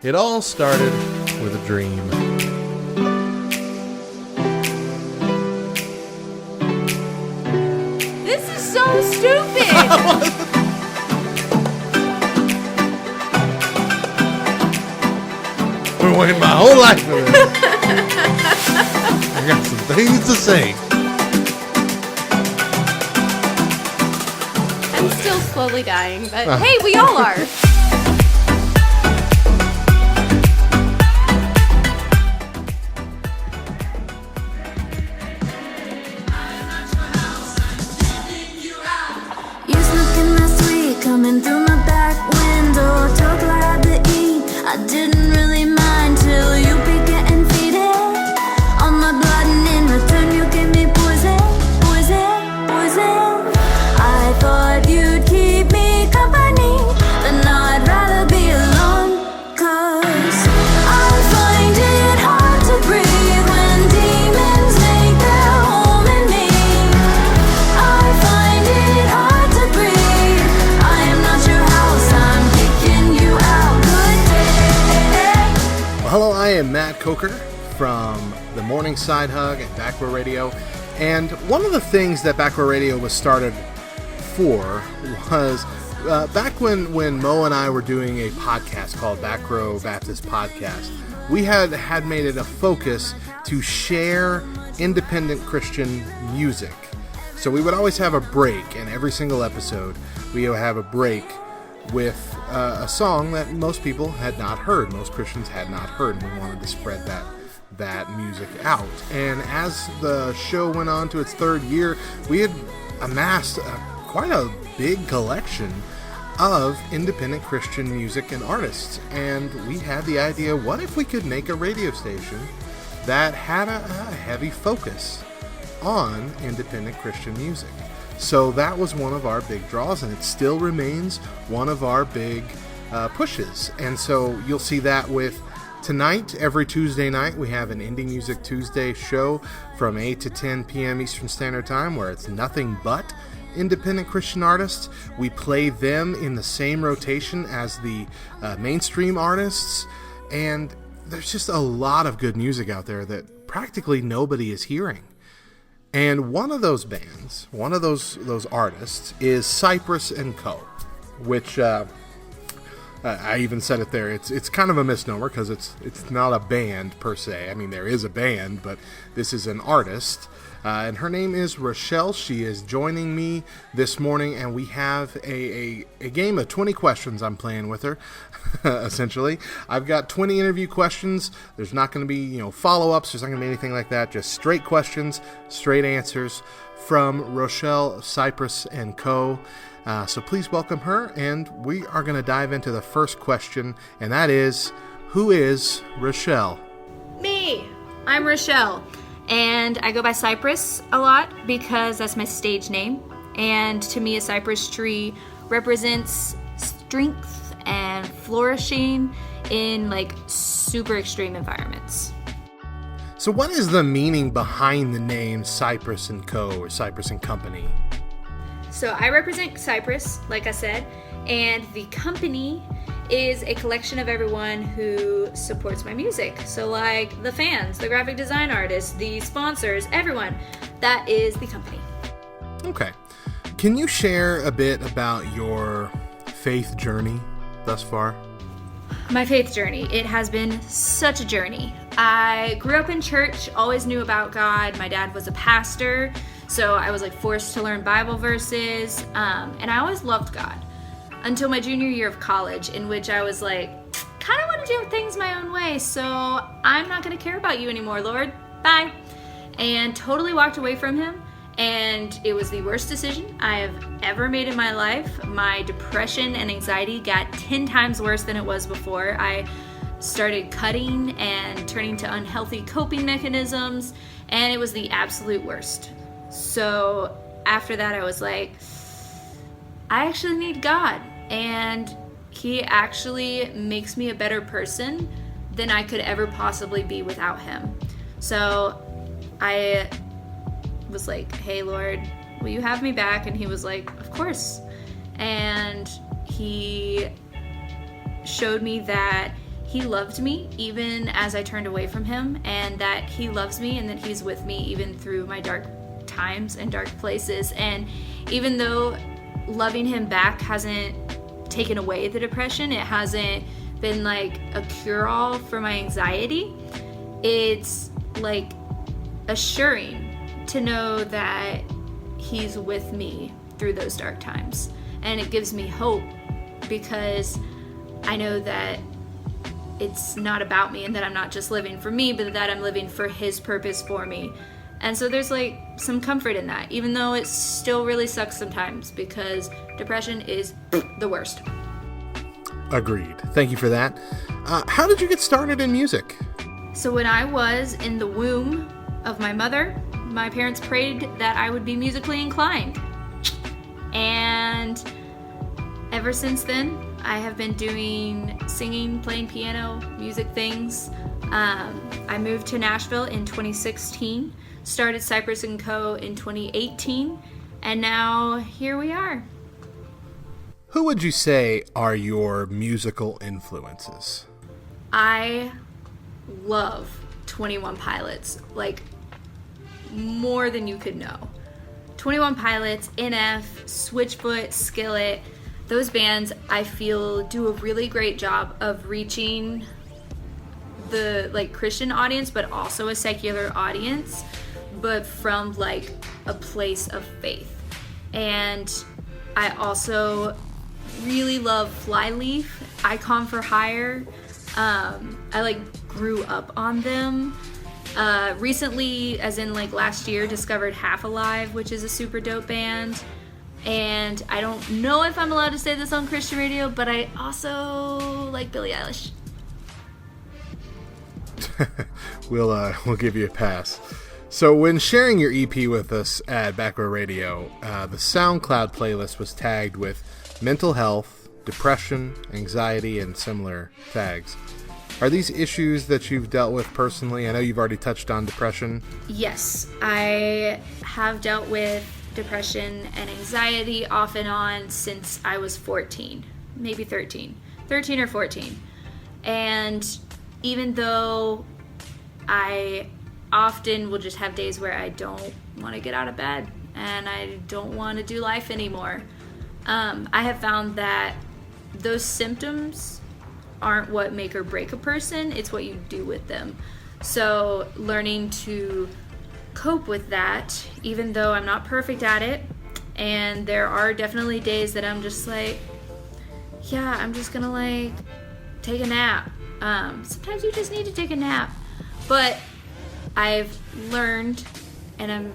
It all started with a dream. This is so stupid! Been waiting my whole life for this. I got some things to say. I'm still slowly dying, but hey, we all are. You snuck in last week, coming through my back window. Took I had to eat, I didn't really mind till you began and feed it on my blood, and in return you gave me poison, poison, poison. I thought you'd keep me company, but now I'd rather be alone. 'Cause I find it hard to breathe when demons make their home in me. I find it hard to breathe. I am not your house, I'm kicking you out. Good day. Well, hello, I am Matt Coker from the Morning Sidehug and Back Row Radio. And one of the things that Back Row Radio was started for was back when Mo and I were doing a podcast called Back Row Baptist Podcast. We had made it a focus to share independent Christian music. So we would always have a break, and every single episode we would have a break with a song that most people had not heard, most Christians had not heard, and we wanted to spread that music out. And as the show went on to its third year, we had amassed quite a big collection of independent Christian music and artists. And we had the idea, what if we could make a radio station that had a heavy focus on independent Christian music? So that was one of our big draws, and it still remains one of our big pushes. And so you'll see that with tonight, every Tuesday night, we have an Indie Music Tuesday show from 8 to 10 p.m. Eastern Standard Time, where it's nothing but independent Christian artists. We play them in the same rotation as the mainstream artists, and there's just a lot of good music out there that practically nobody is hearing. And one of those bands, one of those artists is Cypress Co, which I even said it there. It's kind of a misnomer because it's not a band per se. I mean, there is a band, but this is an artist. And her name is Rochelle. She is joining me this morning, and we have a game of 20 questions I'm playing with her, essentially. I've got 20 interview questions. There's not going to be, follow-ups. There's not going to be anything like that. Just straight questions, straight answers from Rochelle of Cypress Co. So please welcome her, and we are going to dive into the first question, and that is, who is Rochelle? Me! I'm Rochelle, and I go by Cypress a lot because that's my stage name. And to me, a cypress tree represents strength and flourishing in super extreme environments. So what is the meaning behind the name Cypress Co. or Cypress & Company? So I represent Cypress, like I said, and the company is a collection of everyone who supports my music. So like the fans, the graphic design artists, the sponsors, everyone. That is the company. Okay. Can you share a bit about your faith journey thus far? My faith journey. It has been such a journey. I grew up in church, always knew about God. My dad was a pastor, so I was forced to learn Bible verses, and I always loved God until my junior year of college, in which I was kind of want to do things my own way, so I'm not going to care about you anymore, Lord. Bye. And totally walked away from him, and it was the worst decision I have ever made in my life. My depression and anxiety got 10 times worse than it was before. I started cutting and turning to unhealthy coping mechanisms, and it was the absolute worst. So after that, I was like, I actually need God, and he actually makes me a better person than I could ever possibly be without him. So I was like, hey, Lord, will you have me back? And he was like, of course. And he showed me that he loved me even as I turned away from him, and that he loves me and that he's with me even through my dark times and dark places. And even though loving him back hasn't taken away the depression, it hasn't been like a cure-all for my anxiety, it's like assuring to know that he's with me through those dark times. And it gives me hope because I know that it's not about me and that I'm not just living for me, but that I'm living for his purpose for me. And so there's like some comfort in that, even though it still really sucks sometimes because depression is the worst. Agreed. Thank you for that. How did you get started in music? So when I was in the womb of my mother, my parents prayed that I would be musically inclined. And ever since then, I have been doing singing, playing piano, music things. I moved to Nashville in 2016, started Cypress Co in 2018, and now here we are. Who would you say are your musical influences? I love 21 Pilots, like more than you could know. 21 Pilots, NF, Switchfoot, Skillet, those bands I feel do a really great job of reaching the like Christian audience, but also a secular audience, but from like a place of faith. And I also really love Flyleaf, Icon for Hire. I like grew up on them. Recently, as in like last year, discovered Half Alive, which is a super dope band. And I don't know if I'm allowed to say this on Christian radio, but I also like Billie Eilish. We'll give you a pass. So when sharing your EP with us at Back Row Radio, the SoundCloud playlist was tagged with mental health, depression, anxiety, and similar tags. Are these issues that you've dealt with personally? I know you've already touched on depression. Yes, I have dealt with depression and anxiety off and on since I was 14, maybe 13 or 14. And even though I often will just have days where I don't want to get out of bed and I don't want to do life anymore, I have found that those symptoms aren't what make or break a person, it's what you do with them. So learning to cope with that, even though I'm not perfect at it, and there are definitely days that I'm just like, yeah, I'm just gonna like take a nap. Sometimes you just need to take a nap. But I've learned, and I'm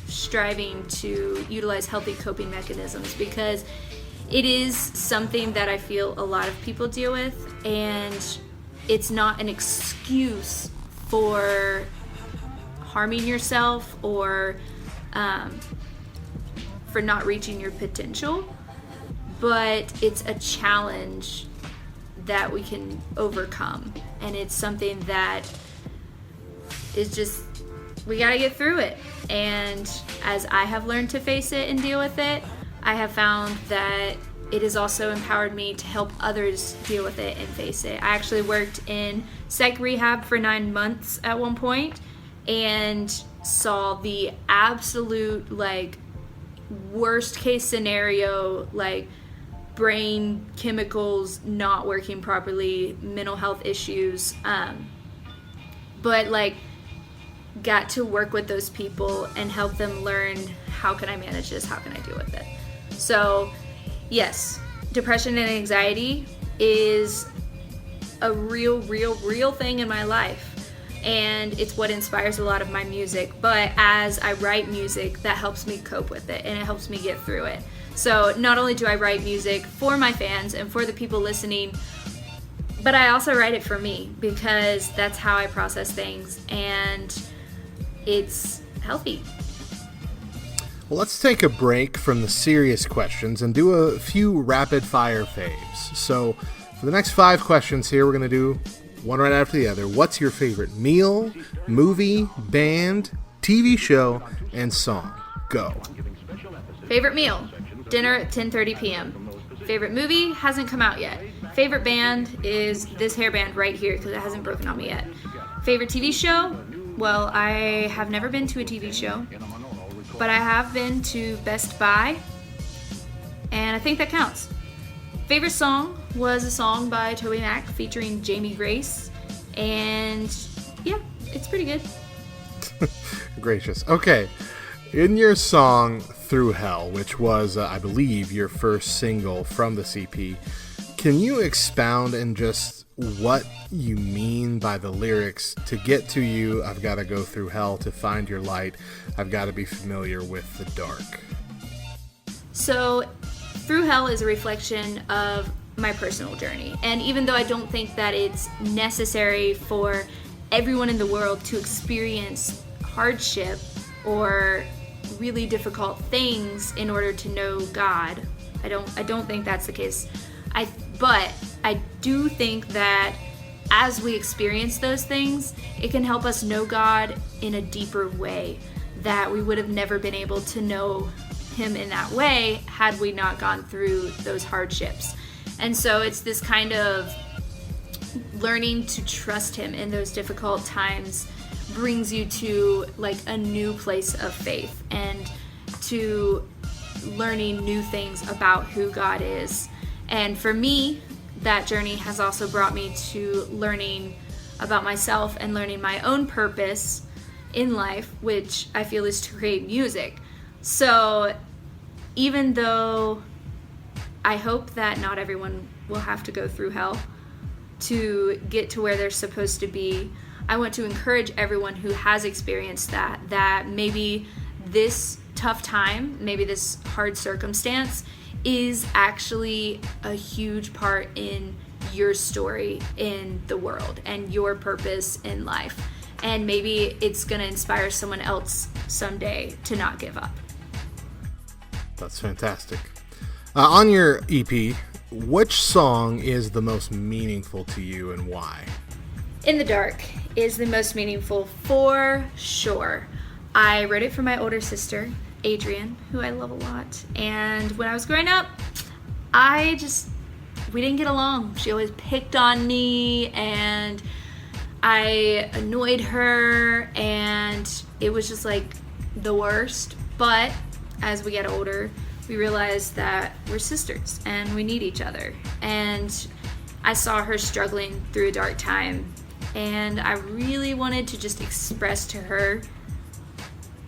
striving to utilize healthy coping mechanisms, because it is something that I feel a lot of people deal with, and it's not an excuse for harming yourself or for not reaching your potential, but it's a challenge that we can overcome, and it's something that is just, we gotta get through it. And as I have learned to face it and deal with it, I have found that it has also empowered me to help others deal with it and face it. I actually worked in psych rehab for 9 months at one point and saw the absolute like worst case scenario, like brain chemicals not working properly, mental health issues, but like got to work with those people and help them learn, how can I manage this, how can I deal with it. So yes, depression and anxiety is a real thing in my life, and it's what inspires a lot of my music. But as I write music, that helps me cope with it and it helps me get through it. So not only do I write music for my fans and for the people listening, but I also write it for me, because that's how I process things, and it's healthy. Well, let's take a break from the serious questions and do a few rapid fire faves. So for the next 5 questions here, we're going to do one right after the other. What's your favorite meal, movie, band, TV show, and song? Go. Favorite meal, dinner at 10:30 p.m. Favorite movie hasn't come out yet. Favorite band is this hair band right here because it hasn't broken on me yet. Favorite TV show? Well, I have never been to a TV show, but I have been to Best Buy, and I think that counts. Favorite song was a song by Toby Mac featuring Jamie Grace, and yeah, it's pretty good. Gracious. Okay, in your song Through Hell, which was, I believe, your first single from the CP, can you expound in just what you mean by the lyrics? To get to you, I've got to go through hell. To find your light, I've got to be familiar with the dark. So, Through Hell is a reflection of my personal journey. And even though I don't think that it's necessary for everyone in the world to experience hardship or really difficult things in order to know God, I don't think that's the case. But I do think that as we experience those things, it can help us know God in a deeper way that we would have never been able to know him in that way had we not gone through those hardships. And so it's this kind of learning to trust him in those difficult times brings you to like a new place of faith and to learning new things about who God is. And for me, that journey has also brought me to learning about myself and learning my own purpose in life, which I feel is to create music. So even though I hope that not everyone will have to go through hell to get to where they're supposed to be, I want to encourage everyone who has experienced that maybe this tough time, maybe this hard circumstance is actually a huge part in your story in the world and your purpose in life. And maybe it's going to inspire someone else someday to not give up. That's fantastic. On your EP, which song is the most meaningful to you and why? In the Dark is the most meaningful for sure. I wrote it for my older sister, Adrian, who I love a lot. And when I was growing up, we didn't get along. She always picked on me and I annoyed her and it was just like the worst. But as we get older, we realize that we're sisters and we need each other. And I saw her struggling through a dark time and I really wanted to just express to her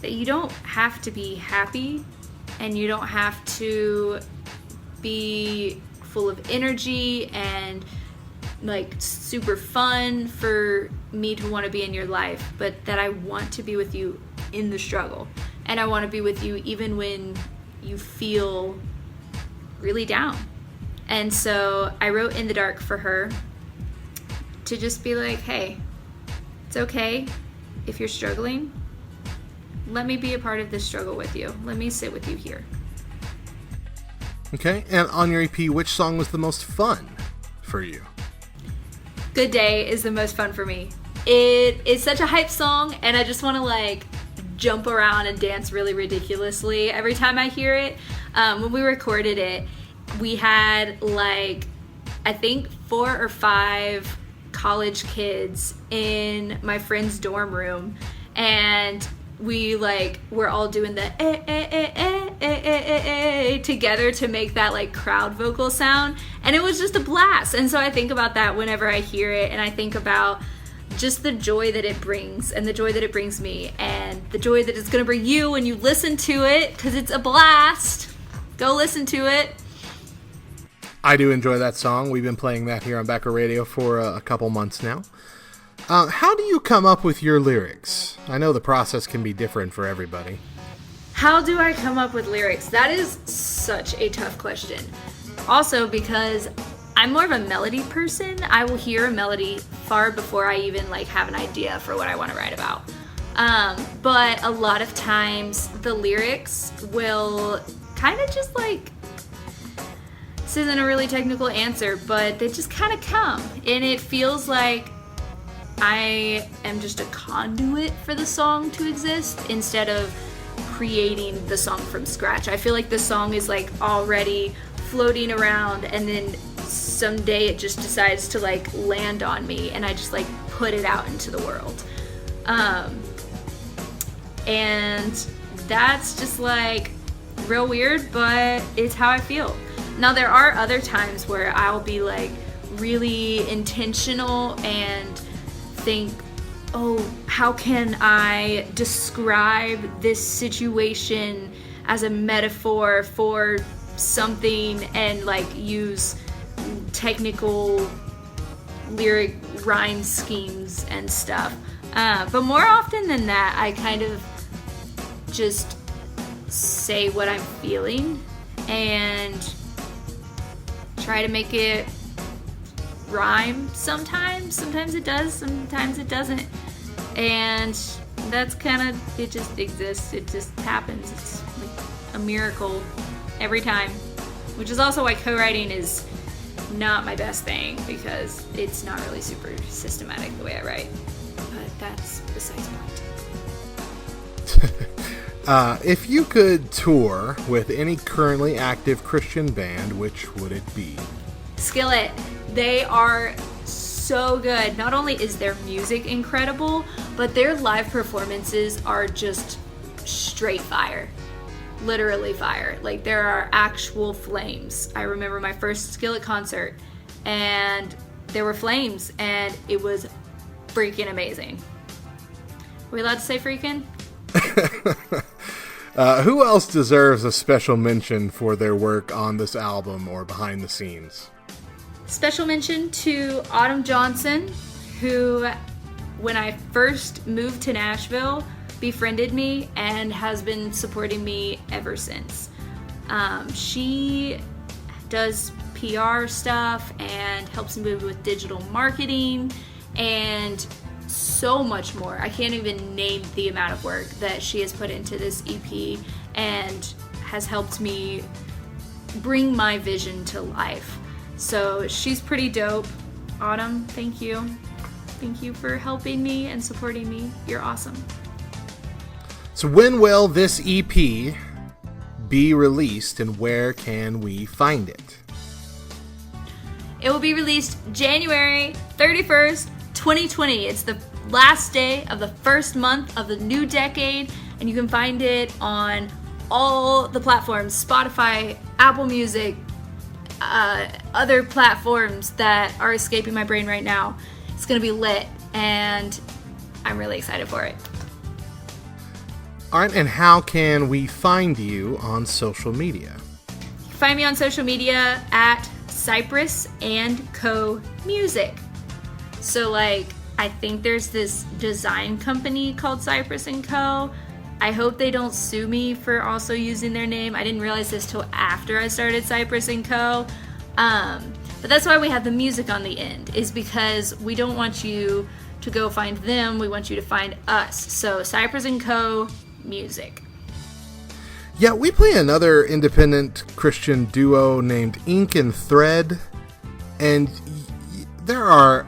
that you don't have to be happy and you don't have to be full of energy and like super fun for me to want to be in your life, but that I want to be with you in the struggle and I want to be with you even when you feel really down. And so I wrote In the Dark for her to just be like, hey, it's okay if you're struggling. Let me be a part of this struggle with you. Let me sit with you here. Okay, and on your EP, which song was the most fun for you? Good Day is the most fun for me. It is such a hype song, and I just want to like jump around and dance really ridiculously every time I hear it. When we recorded it, we had like, I think 4 or 5 college kids in my friend's dorm room, and we're all doing the together to make that like crowd vocal sound, and it was just a blast. And so I think about that whenever I hear it, and I think about just the joy that it brings and the joy that it brings me and the joy that it's going to bring you when you listen to it, because it's a blast. Go listen to it. I do enjoy that song. We've been playing that here on Backer Radio for a couple months now. How do you come up with your lyrics? I know the process can be different for everybody. How do I come up with lyrics? That is such a tough question. Also, because I'm more of a melody person, I will hear a melody far before I even like have an idea for what I want to write about. But a lot of times the lyrics will kind of just like, this isn't a really technical answer, but they just kind of come, and it feels like I am just a conduit for the song to exist instead of creating the song from scratch. I feel like the song is like already floating around, and then someday it just decides to like land on me and I just like put it out into the world. And that's just like real weird, but it's how I feel. Now there are other times where I'll be like really intentional and think, oh, how can I describe this situation as a metaphor for something, and like use technical lyric rhyme schemes and stuff. But more often than that, I kind of just say what I'm feeling and try to make it rhyme sometimes. Sometimes it does, sometimes it doesn't. And that's kind of, it just exists. It just happens. It's like a miracle every time. Which is also why co-writing is not my best thing, because it's not really super systematic the way I write. But that's besides the point. If you could tour with any currently active Christian band, which would it be? Skillet. They are so good. Not only is their music incredible, but their live performances are just straight fire. Literally fire. Like, there are actual flames. I remember my first Skillet concert and there were flames and it was freaking amazing. Are we allowed to say freaking? Who else deserves a special mention for their work on this album or behind the scenes? Special mention to Autumn Johnson, who, when I first moved to Nashville, befriended me and has been supporting me ever since. She does PR stuff and helps me with digital marketing and so much more. I can't even name the amount of work that she has put into this EP and has helped me bring my vision to life. So she's pretty dope. Autumn, thank you. Thank you for helping me and supporting me. You're awesome. So when will this EP be released and where can we find it? It will be released January 31st, 2020. It's the last day of the first month of the new decade, and you can find it on all the platforms: Spotify, Apple Music, other platforms that are escaping my brain right now. It's gonna be lit, and I'm really excited for it. All right, and how can we find you on social media? You can find me on social media at Cypress Co Music. So, like, I think there's this design company called Cypress Co. I hope they don't sue me for also using their name. I didn't realize this till after I started Cypress Co. But that's why we have the music on the end, is because we don't want you to go find them. We want you to find us. So Cypress Co. Music. Yeah, we play another independent Christian duo named Ink and Thread, and there are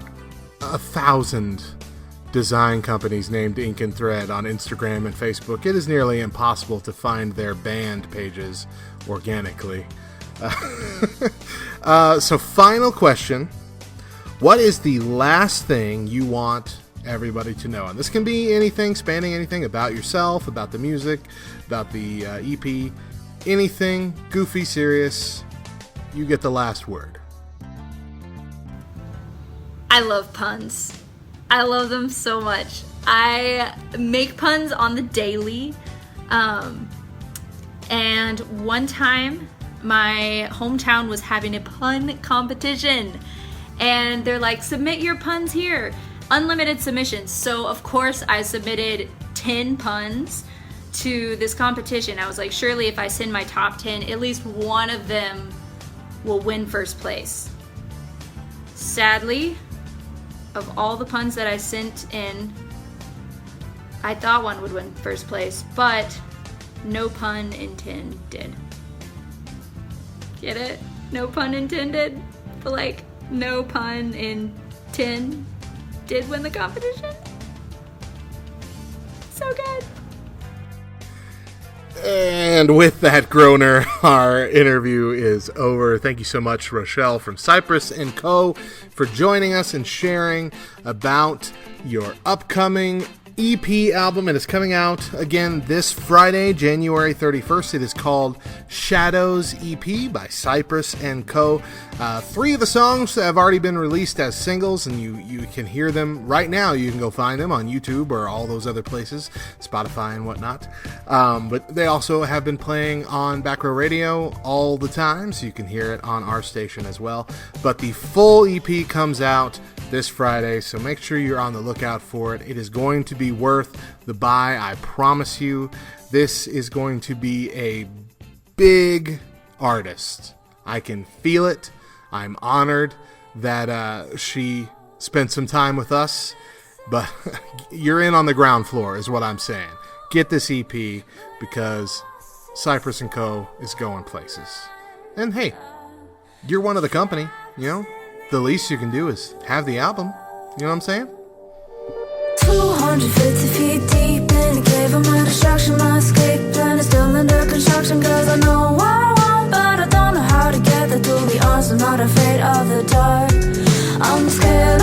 1,000 design companies named Ink and Thread on Instagram and Facebook. It is nearly impossible to find their band pages organically. So final question. What is the last thing you want everybody to know? And this can be anything, spanning anything about yourself, about the music, about the EP, anything, goofy, serious. You get the last word. I love puns. I love them so much. I make puns on the daily. And one time, my hometown was having a pun competition. And they're like, submit your puns here. Unlimited submissions. So, of course, I submitted 10 puns to this competition. I was like, surely if I send my top 10, at least one of them will win first place. Sadly, of all the puns that I sent in, I thought one would win first place, but no pun intended. Get it? No pun intended? But like, no pun in 10 did win the competition. So good. And with that groaner, our interview is over. Thank you so much, Rochelle from Cypress Co, for joining us and sharing about your upcoming EP album. It is coming out again this Friday, January 31st. It is called Shadows EP by Cypress Co. 3 of the songs have already been released as singles, and you can hear them right now. You can go find them on YouTube or all those other places, Spotify and whatnot. But they also have been playing on Back Row Radio all the time, so you can hear it on our station as well. But the full EP comes out this Friday, so make sure you're on the lookout for it. It is going to be worth the buy, I promise you. This is going to be a big artist. I can feel it. I'm honored that she spent some time with us, but you're in on the ground floor is what I'm saying. Get this EP because Cypress & Co. is going places. And hey, you're one of the company, you know? The least you can do is have the album. You know what I'm saying? 250 feet deep in a cave, I'm a distraction, my escape plan is still under construction. Cause I know what I want, but I don't know how to get there. To be honest, I'm not afraid of the dark. I'm scared,